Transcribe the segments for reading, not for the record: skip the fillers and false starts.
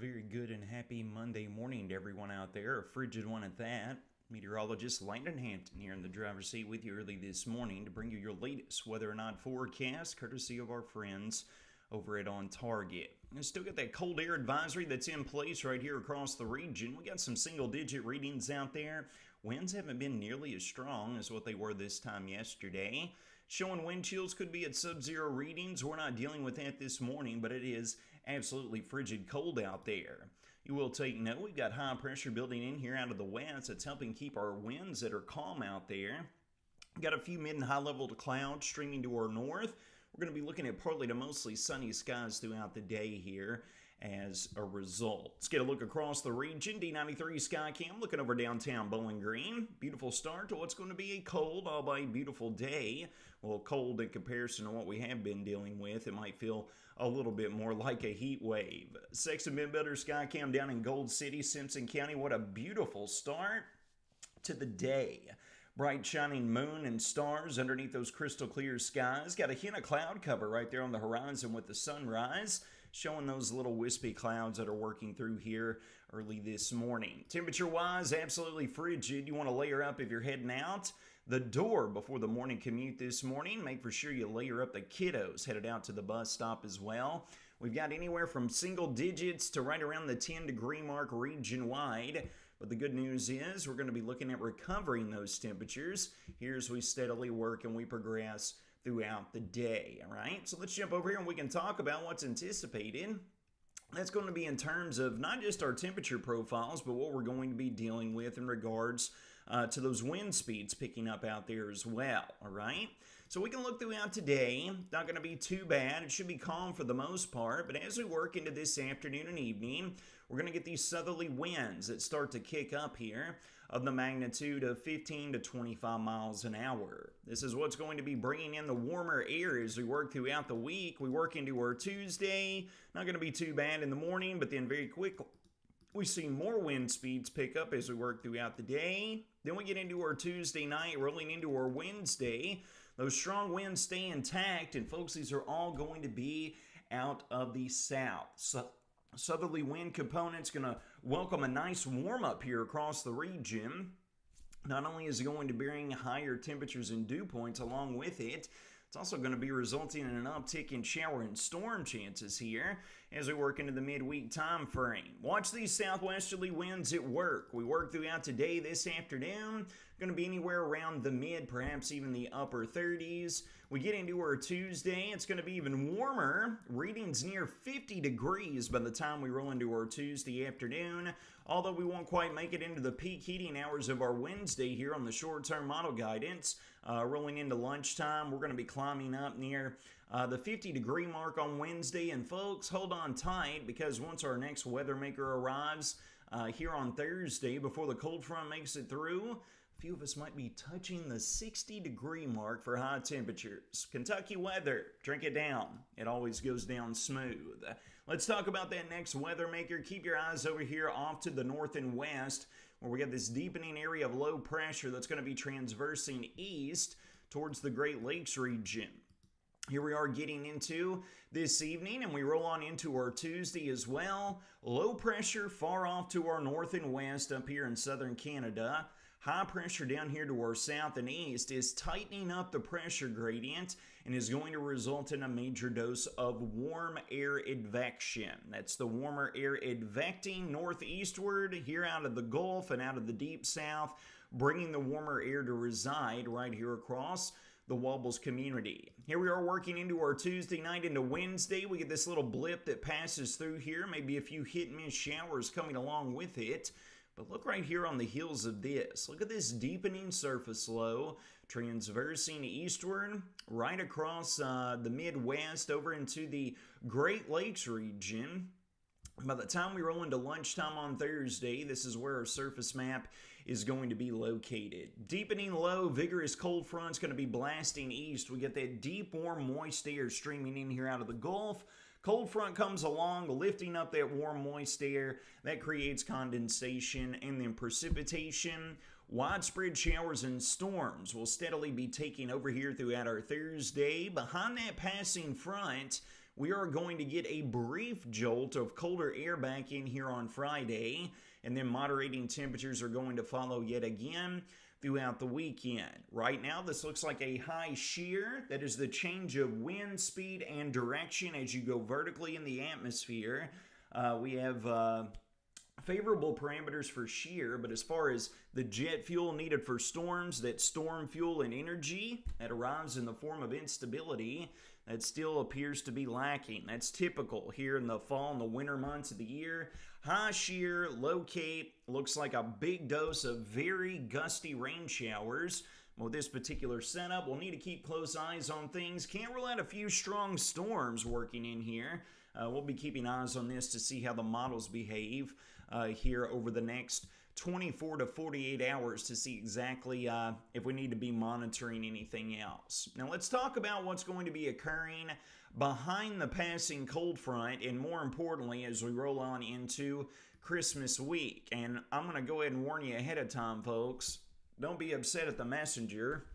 very good and happy Monday morning to everyone out there. A frigid one at that. Meteorologist Landon Hampton here in the driver's seat with you early this morning to bring you your latest weather or not forecast, courtesy of our friends over at On Target. And still got that cold air advisory that's in place right here across the region. We got some single-digit readings out there. Winds haven't been nearly as strong as what they were this time yesterday. Showing wind chills could be at sub-zero readings. We're not dealing with that this morning, but it is absolutely frigid cold out there. You will take note, we've got high pressure building in here out of the west. It's helping keep our winds that are calm out there. Got a few mid and high level clouds streaming to our north. We're going to be looking at partly to mostly sunny skies throughout the day here as a result. Let's get a look across the region. D93 Skycam looking over downtown Bowling Green. Beautiful start to what's going to be a cold, albeit beautiful day. Well, cold in comparison to what we have been dealing with. It might feel a little bit more like a heat wave. Sexton Midbuilder Skycam down in Gold City, Simpson County. What a beautiful start to the day. Bright shining moon and stars underneath those crystal clear skies. Got a hint of cloud cover right there on the horizon with the sunrise, showing those little wispy clouds that are working through here early this morning. Temperature wise, absolutely frigid. You want to layer up if you're heading out the door before the morning commute this morning. Make for sure you layer up the kiddos headed out to the bus stop as well. We've got anywhere from single digits to right around the 10-degree mark region wide. But the good news is we're going to be looking at recovering those temperatures here as we steadily work and we progress throughout the day. All right, so let's jump over here and we can talk about what's anticipated. That's going to be in terms of not just our temperature profiles, but what we're going to be dealing with in regards to those wind speeds picking up out there as well, all right? So we can look throughout today. Not going to be too bad. It should be calm for the most part, but as we work into this afternoon and evening, we're going to get these southerly winds that start to kick up here of the magnitude of 15 to 25 miles an hour. This is what's going to be bringing in the warmer air as we work throughout the week. We work into our Tuesday. Not going to be too bad in the morning, but then very quickly we see more wind speeds pick up as we work throughout the day. Then we get into our Tuesday night, rolling into our Wednesday. Those strong winds stay intact, and folks, these are all going to be out of the south. Southerly wind component's going to welcome a nice warm up here across the region. Not only is it going to bring higher temperatures and dew points along with it, it's also going to be resulting in an uptick in shower and storm chances here as we work into the midweek time frame. Watch these southwesterly winds at work. We work throughout today, this afternoon. Going to be anywhere around the mid, perhaps even the upper 30s. We get into our Tuesday. It's going to be even warmer. Readings near 50 degrees by the time we roll into our Tuesday afternoon. Although we won't quite make it into the peak heating hours of our Wednesday here on the short-term model guidance. Rolling into lunchtime, we're going to be climbing up near the 50-degree mark on Wednesday. And folks, hold on tight, because once our next weather maker arrives here on Thursday, before the cold front makes it through, a few of us might be touching the 60-degree mark for high temperatures. Kentucky weather, drink it down. It always goes down smooth. Let's talk about that next weather maker. Keep your eyes over here off to the north and west, where we got this deepening area of low pressure that's going to be transversing east towards the Great Lakes region. Here we are getting into this evening, and we roll on into our Tuesday as well. Low pressure far off to our north and west up here in southern Canada. High pressure down here to our south and east is tightening up the pressure gradient and is going to result in a major dose of warm air advection. That's the warmer air advecting northeastward here out of the Gulf and out of the deep south, bringing the warmer air to reside right here across the Wobbles community. Here we are working into our Tuesday night into Wednesday. We get this little blip that passes through here, maybe a few hit and miss showers coming along with it. But look right here on the heels of this. Look at this deepening surface low transversing eastward right across the Midwest over into the Great Lakes region. By the time we roll into lunchtime on Thursday, this is where our surface map is going to be located. Deepening low, vigorous cold front's going to be blasting east. We get that deep, warm, moist air streaming in here out of the Gulf. Cold front comes along, lifting up that warm, moist air. That creates condensation and then precipitation. Widespread showers and storms will steadily be taking over here throughout our Thursday. Behind that passing front, we are going to get a brief jolt of colder air back in here on Friday, and then moderating temperatures are going to follow yet again throughout the weekend. Right now, this looks like a high shear. That is the change of wind speed and direction as you go vertically in the atmosphere. We have favorable parameters for shear, but as far as the jet fuel needed for storms, that storm fuel and energy that arrives in the form of instability, that still appears to be lacking. That's typical here in the fall and the winter months of the year. High shear, low cape, looks like a big dose of very gusty rain showers. With this particular setup, we'll need to keep close eyes on things. Can't rule out a few strong storms working in here. We'll be keeping eyes on this to see how the models behave here over the next 24 to 48 hours to see exactly if we need to be monitoring anything else. Now let's talk about what's going to be occurring behind the passing cold front, and more importantly as we roll on into Christmas week. And I'm going to go ahead and warn you ahead of time, folks. Don't be upset at the messenger,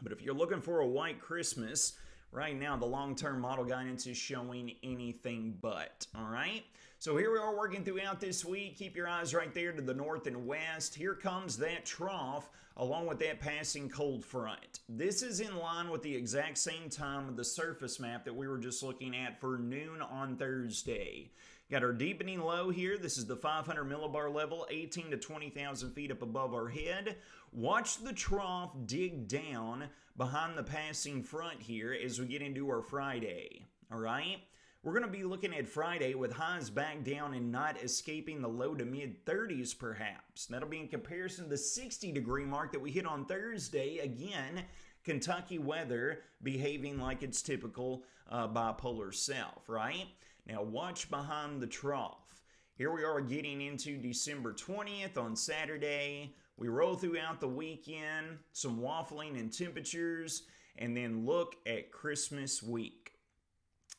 but if you're looking for a white Christmas, right now the long-term model guidance is showing anything but, all right? So here we are working throughout this week. Keep your eyes right there to the north and west. Here comes that trough along with that passing cold front. This is in line with the exact same time of the surface map that we were just looking at for noon on Thursday. Got our deepening low here. This is the 500 millibar level, 18 to 20,000 feet up above our head. Watch the trough dig down behind the passing front here as we get into our Friday, all right? We're going to be looking at Friday with highs back down and not escaping the low to mid 30s perhaps. That'll be in comparison to the 60-degree mark that we hit on Thursday. Again, Kentucky weather behaving like its typical bipolar self, right? Now watch behind the trough. Here we are getting into December 20th on Saturday. We roll throughout the weekend, some waffling in temperatures, and then look at Christmas week.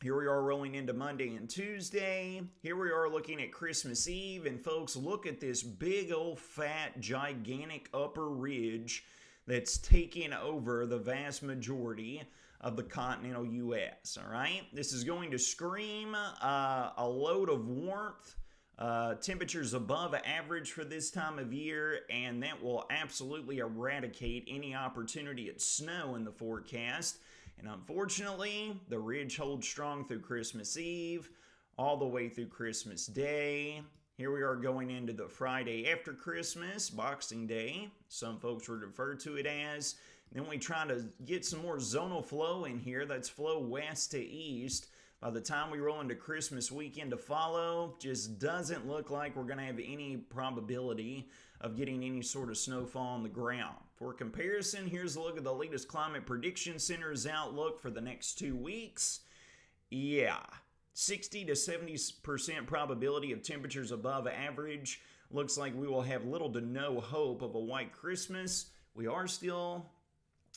Here we are rolling into Monday and Tuesday. Here we are looking at Christmas Eve. And folks, look at this big old fat gigantic upper ridge that's taking over the vast majority of the continental U.S., all right? This is going to scream a load of warmth, temperatures above average for this time of year, and that will absolutely eradicate any opportunity at snow in the forecast. And unfortunately, the ridge holds strong through Christmas Eve, all the way through Christmas Day. Here we are going into the Friday after Christmas, Boxing Day, some folks would refer to it as. Then we try to get some more zonal flow in here. That's flow west to east. By the time we roll into Christmas weekend to follow, just doesn't look like we're going to have any probability of getting any sort of snowfall on the ground. For comparison, here's a look at the latest Climate Prediction Center's outlook for the next 2 weeks. Yeah, 60 to 70% probability of temperatures above average. Looks like we will have little to no hope of a white Christmas. We are still,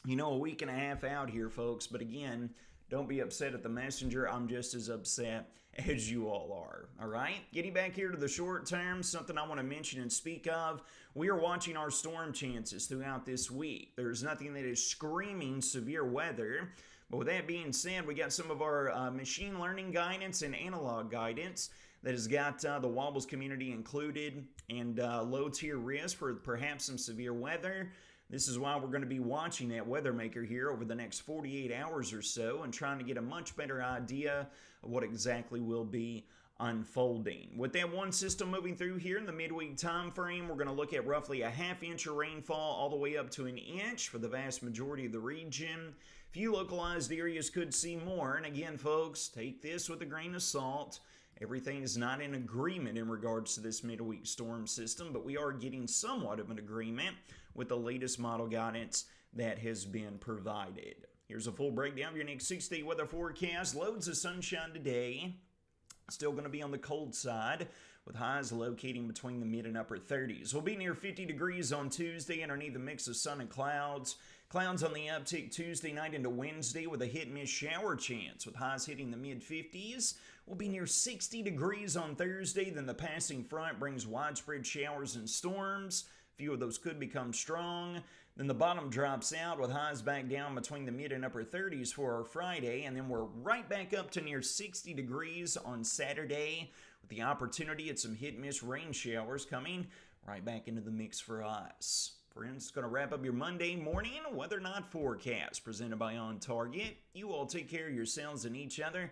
a week and a half out here, folks. But again, don't be upset at the messenger. I'm just as upset as you all are, all right? Getting back here to the short term, something I want to mention and speak of. We are watching our storm chances throughout this week. There's nothing that is screaming severe weather. But with that being said, we got some of our machine learning guidance and analog guidance that has got the wobbles community included and low tier risk for perhaps some severe weather. This is why we're going to be watching that weather maker here over the next 48 hours or so and trying to get a much better idea of what exactly will be unfolding. With that one system moving through here in the midweek time frame, we're going to look at roughly a half inch of rainfall all the way up to an inch for the vast majority of the region. Few localized areas could see more. And again, folks, take this with a grain of salt. Everything is not in agreement in regards to this midweek storm system, but we are getting somewhat of an agreement with the latest model guidance that has been provided. Here's a full breakdown of your next 6-day weather forecast. Loads of sunshine today. Still going to be on the cold side with highs locating between the mid and upper 30s. We'll be near 50 degrees on Tuesday underneath a mix of sun and clouds. Clouds on the uptick Tuesday night into Wednesday with a hit-and-miss shower chance with highs hitting the mid-50s. We'll be near 60 degrees on Thursday. Then the passing front brings widespread showers and storms. few of those could become strong. Then the bottom drops out with highs back down between the mid and upper 30s for our Friday. And then we're right back up to near 60 degrees on Saturday with the opportunity at some hit-miss rain showers coming right back into the mix for us. Friends, it's going to wrap up your Monday morning weather not forecast presented by On Target. You all take care of yourselves and each other.